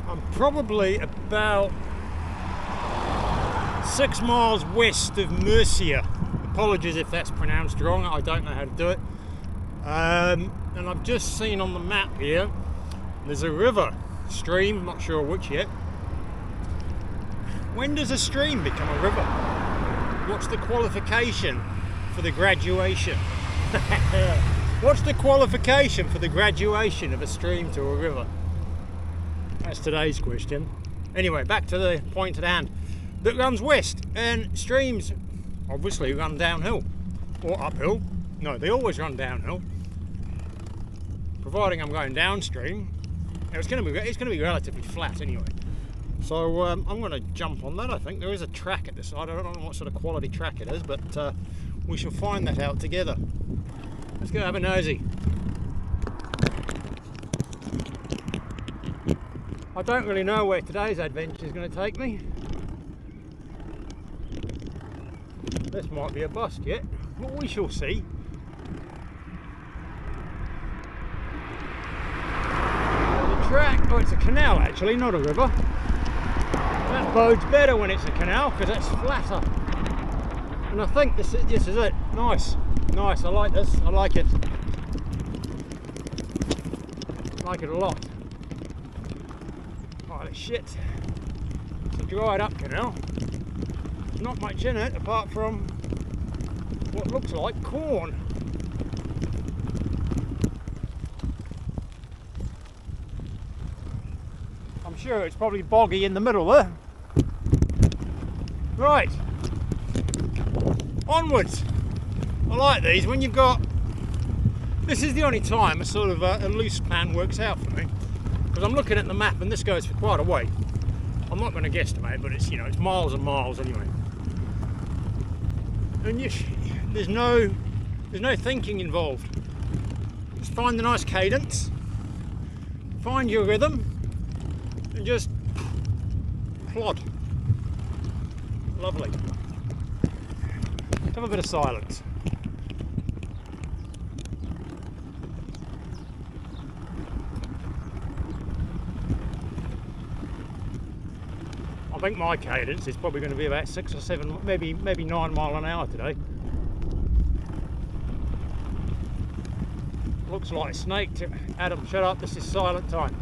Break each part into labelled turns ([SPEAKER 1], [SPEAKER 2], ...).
[SPEAKER 1] I'm probably about 6 miles west of Murcia. Apologies if that's pronounced wrong, I don't know how to do it. And I've just seen on the map here, there's a river, stream, not sure which yet. When does a stream become a river? What's the qualification for the graduation? What's the qualification for the graduation of a stream to a river? That's today's question. Anyway, back to the point at hand. That runs west, and streams obviously run downhill or uphill. No, they always run downhill. Providing I'm going downstream, it's going to be relatively flat anyway. So I'm going to jump on that. I think there is a track at the side. I don't know what sort of quality track it is, but we shall find that out together. Let's go have a nosy. I don't really know where today's adventure is going to take me. This might be a bust yet, but we shall see. The track, oh, it's a canal actually, not a river. That bodes better when it's a canal because that's flatter. And I think this is it. Nice, nice. I like this. I like it. I like it a lot. Holy shit! It's a dried up canal. There's not much in it apart from what looks like corn. I'm sure it's probably boggy in the middle there. Right, onwards. I like these when you've got. This is the only time a sort of a loose plan works out for me, because I'm looking at the map and this goes for quite a way. I'm not going to guesstimate, but it's, you know, it's miles and miles anyway. And there's no thinking involved. Just find the nice cadence, find your rhythm, and just plod. Lovely. Let's have a bit of silence. I think my cadence is probably going to be about 6 or 7, maybe 9 miles an hour today. Looks like a snake. Adam, shut up, this is silent time.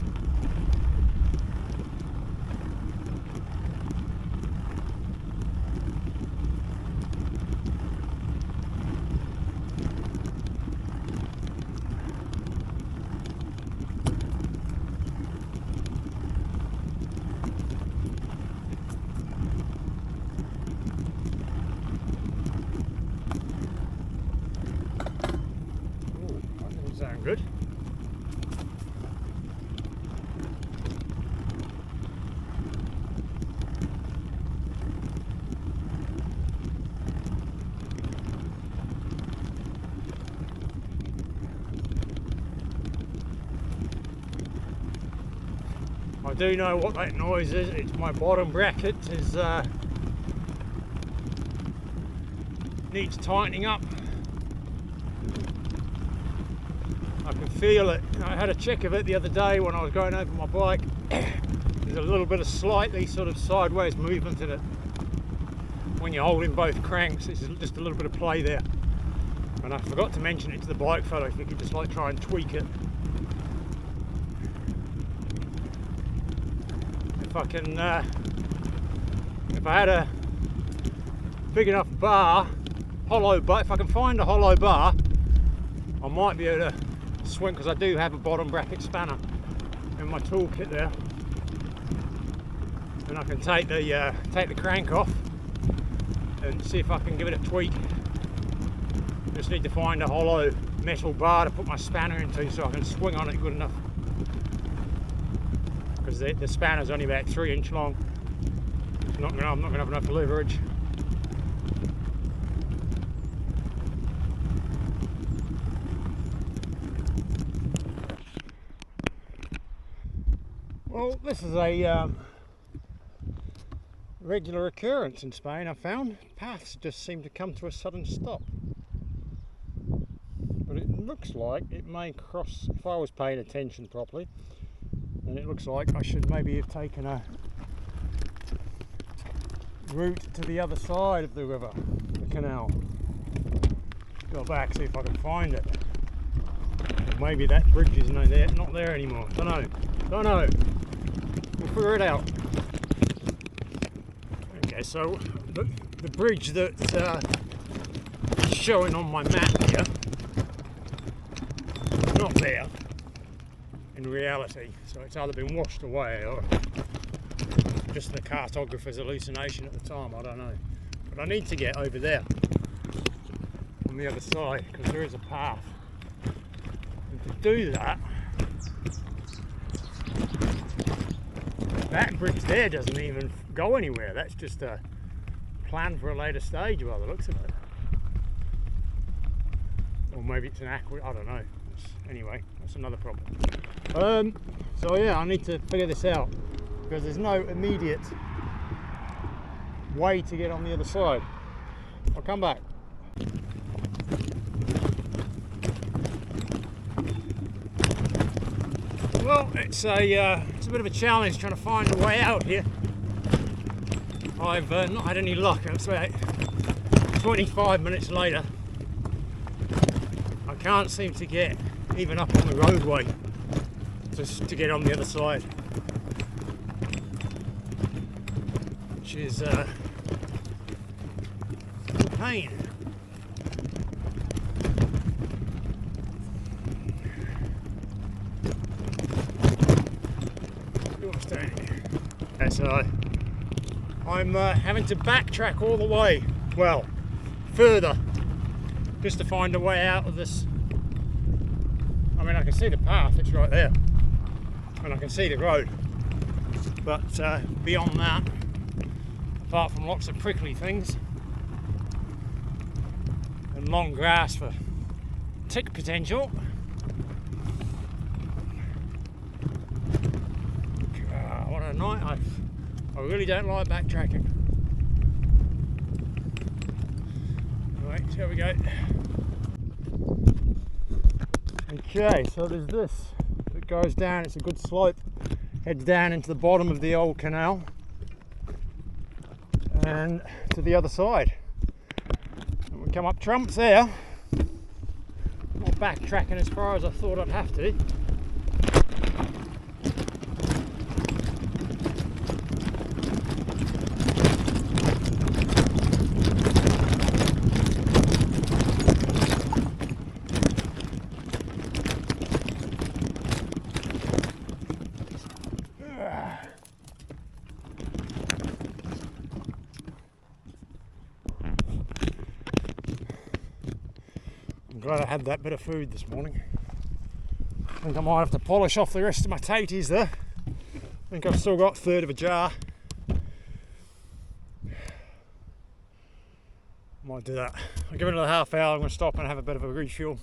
[SPEAKER 1] Sound good. I do know what that noise is. It's my bottom bracket needs tightening up. I can feel it. I had a check of it the other day when I was going over my bike. There's a little bit of slightly sort of sideways movement in it. When you're holding both cranks, it's just a little bit of play there. And I forgot to mention it to the bike fellow, if we could just like try and tweak it. If I can, if I had a big enough bar, hollow bar, if I can find a hollow bar, I might be able to swing, because I do have a bottom bracket spanner in my toolkit there, and I can take the crank off and see if I can give it a tweak. Just need to find a hollow metal bar to put my spanner into so I can swing on it good enough, because the spanner's only about 3 inch long. I'm not going to have enough leverage. Well, this is a regular occurrence in Spain, I found. Paths just seem to come to a sudden stop. But it looks like it may cross, if I was paying attention properly, And it looks like I should maybe have taken a route to the other side of the river, the canal. Go back, see if I can find it. Or maybe that bridge is not there anymore. Don't know. We'll figure it out. Okay, so the bridge that's showing on my map here, not there in reality. So it's either been washed away or just the cartographer's hallucination at the time, I don't know. But I need to get over there on the other side because there is a path. And to do that, that bridge there doesn't even go anywhere. That's just a plan for a later stage by the looks of it. Or maybe it's an aqua, I don't know. Anyway, that's another problem. So yeah, I need to figure this out because there's no immediate way to get on the other side. I'll come back. Well, it's a bit of a challenge trying to find a way out here. I've not had any luck. It's about 25 minutes later. I can't seem to get even up on the roadway just to get on the other side, which is a pain. So I'm having to backtrack all the way, well, further, just to find a way out of this. I mean, I can see the path, it's right there, and I can see the road, but beyond that, apart from lots of prickly things and long grass for tick potential, what a night. I really don't like backtracking. Right, here we go. Okay, so there's this that goes down, it's a good slope, heads down into the bottom of the old canal and to the other side. And we come up trumps there. Not backtracking as far as I thought I'd have to. I'm glad I had that bit of food this morning. I think I might have to polish off the rest of my taties there. I think I've still got a third of a jar. Might do that. I'll give it another half hour. I'm going to stop and have a bit of a refuel.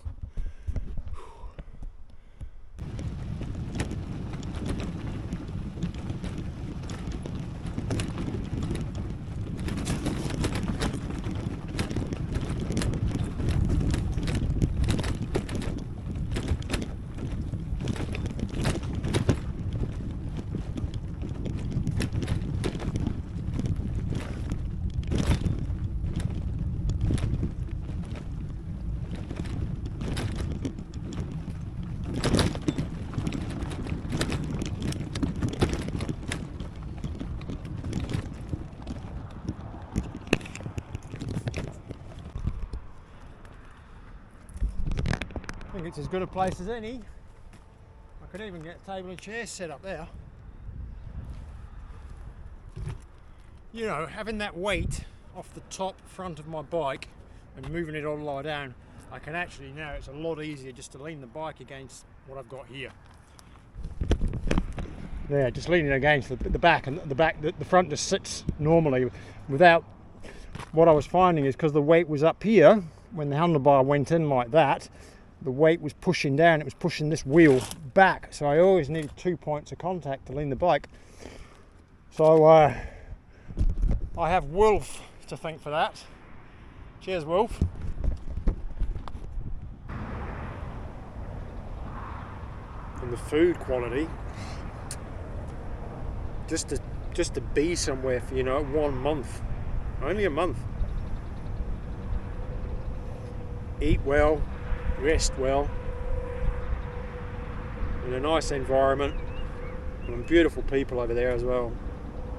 [SPEAKER 1] I think it's as good a place as any. I could even get a table and chairs set up there. You know, having that weight off the top front of my bike and moving it all the way down, I can actually now, it's a lot easier just to lean the bike against what I've got here. Yeah, just leaning against the back, and the front just sits normally without. What I was finding is because the weight was up here, when the handlebar went in like that, the weight was pushing down, it was pushing this wheel back, so I always needed 2 points of contact to lean the bike. So I have Wolf to thank for that. Cheers, Wolf. And the food quality just to be somewhere for 1 month, only a month. Eat well, rest well, in a nice environment, and beautiful people over there as well.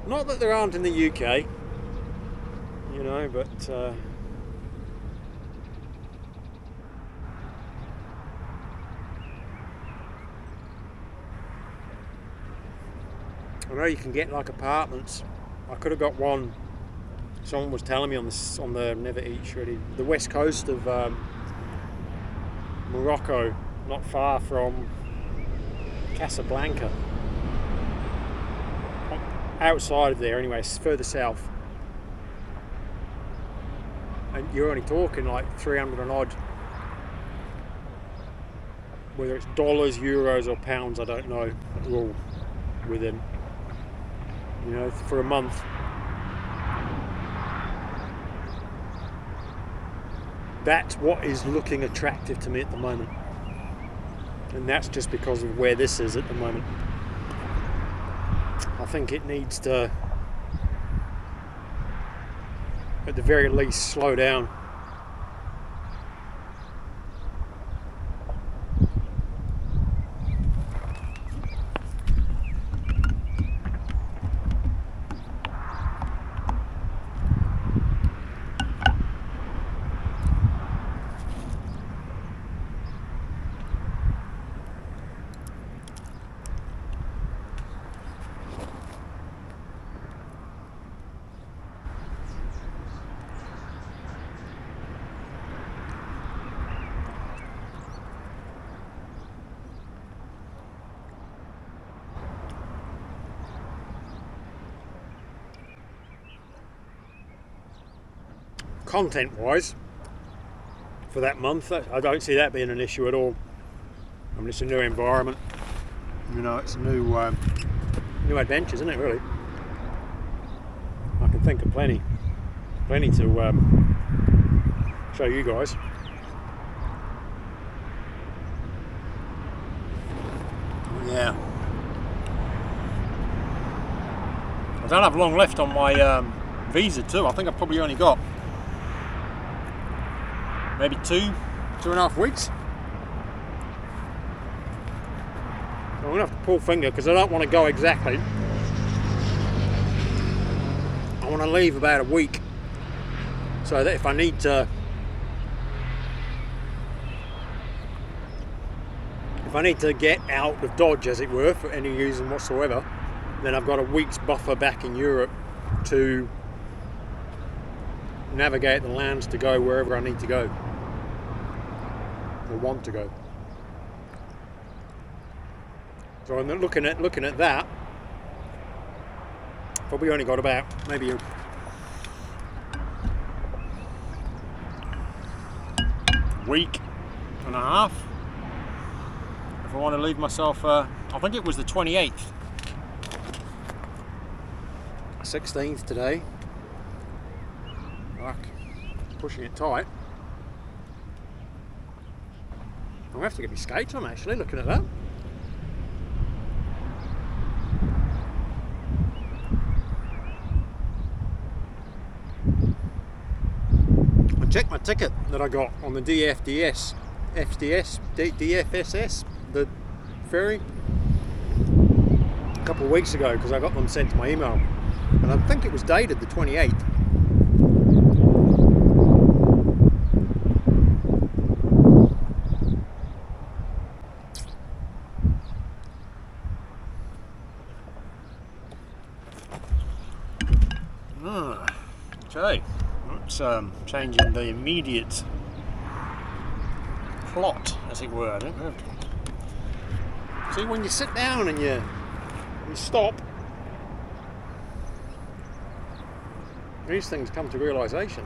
[SPEAKER 1] Not that there aren't in the UK, but I know you can get like apartments. I could have got one. Someone was telling me on the Never Eat Shreddy, the west coast of Morocco, not far from Casablanca. Outside of there, anyway, further south. And you're only talking like 300 and odd. Whether it's dollars, euros, or pounds, I don't know. They're all within. For a month. That's what is looking attractive to me at the moment. And that's just because of where this is at the moment. I think it needs to, at the very least, slow down. Content-wise, for that month, I don't see that being an issue at all. I mean, it's a new environment. It's a new adventures, isn't it? Really, I can think of plenty to show you guys. Yeah, I don't have long left on my visa too. I think I've probably only got maybe 2.5 weeks. I'm going to have to pull finger because I don't want to go exactly. I want to leave about a week so that if I need to get out of Dodge, as it were, for any reason whatsoever, then I've got a week's buffer back in Europe to navigate the lands to go wherever I need to go or want to go. So I'm looking at that. Probably only got about maybe a week and a half if I want to leave myself. I think it was the 28th, 16th today. Pushing it tight. I'm going to have to get my skates on, actually, looking at that. I checked my ticket that I got on the DFSS, the ferry, a couple of weeks ago, because I got them sent to my email, and I think it was dated the 28th. Okay, that's changing the immediate plot, as it were. I don't know. See, when you sit down and you stop, these things come to realisation.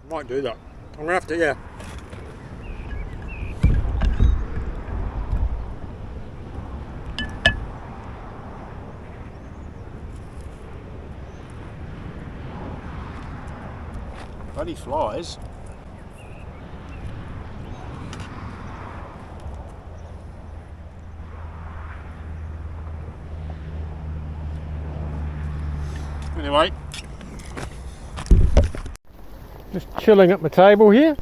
[SPEAKER 1] Might do that. I'm gonna have to, yeah. Bloody flies. Anyway, just chilling at my table here,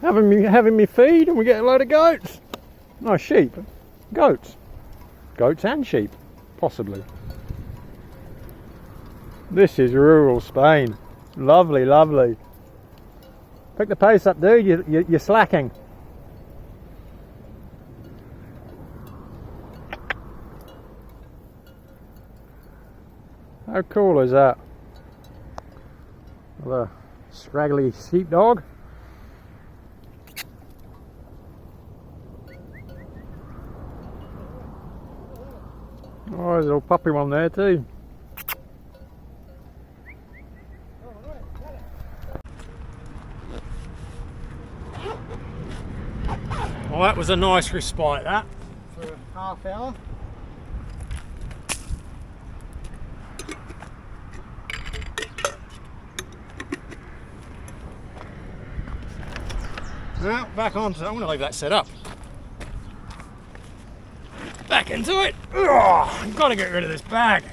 [SPEAKER 1] having me feed, and we get a load of goats. No, sheep, goats and sheep, possibly. This is rural Spain. Lovely, lovely. Pick the pace up, dude. You're slacking. How cool is that? The scraggly sheepdog. Oh, there's a little puppy one there too. Well, that was a nice respite, that, for a half hour. Now, back onto, I'm going to leave that set up. Back into it. Oh, I've got to get rid of this bag.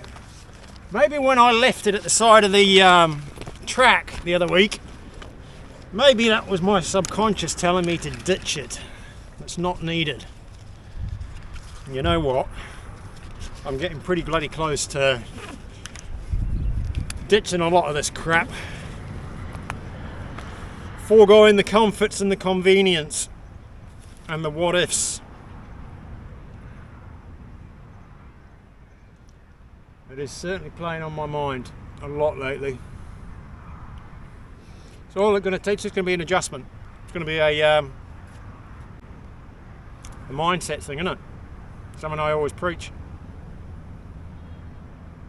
[SPEAKER 1] Maybe when I left it at the side of the track the other week, maybe that was my subconscious telling me to ditch it. It's not needed. And you know what? I'm getting pretty bloody close to ditching a lot of this crap. Foregoing the comforts and the convenience and the what ifs. It is certainly playing on my mind a lot lately. So all it's going to take is just going to be an adjustment. It's going to be a mindset thing, isn't it? Something I always preach.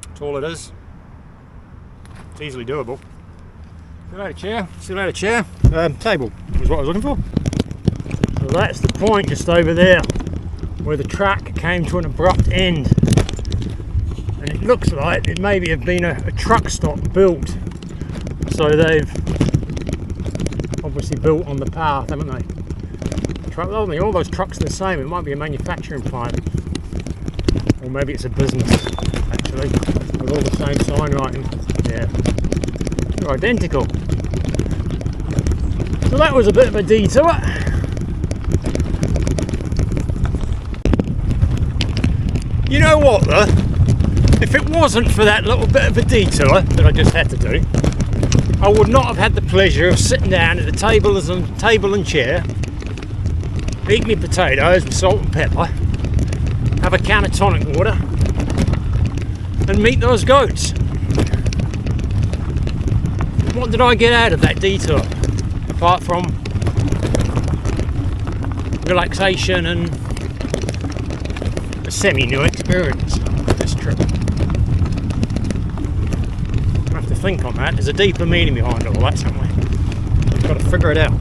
[SPEAKER 1] That's all it is. It's easily doable. See you later, chair. See you later, chair. Table was what I was looking for. So that's the point just over there where the track came to an abrupt end. And it looks like it maybe have been a truck stop built. So they've obviously built on the path, haven't they? All those trucks are the same. It might be a manufacturing plant. Or maybe it's a business, actually. With all the same sign writing. Yeah. They're identical. So that was a bit of a detour. You know what though? If it wasn't for that little bit of a detour that I just had to do, I would not have had the pleasure of sitting down at the table and chair, eat me potatoes with salt and pepper, have a can of tonic water, and meet those goats. What did I get out of that detour? Apart from relaxation and a semi-new experience this trip. I have to think on that. There's a deeper meaning behind all that somewhere. I've got to figure it out.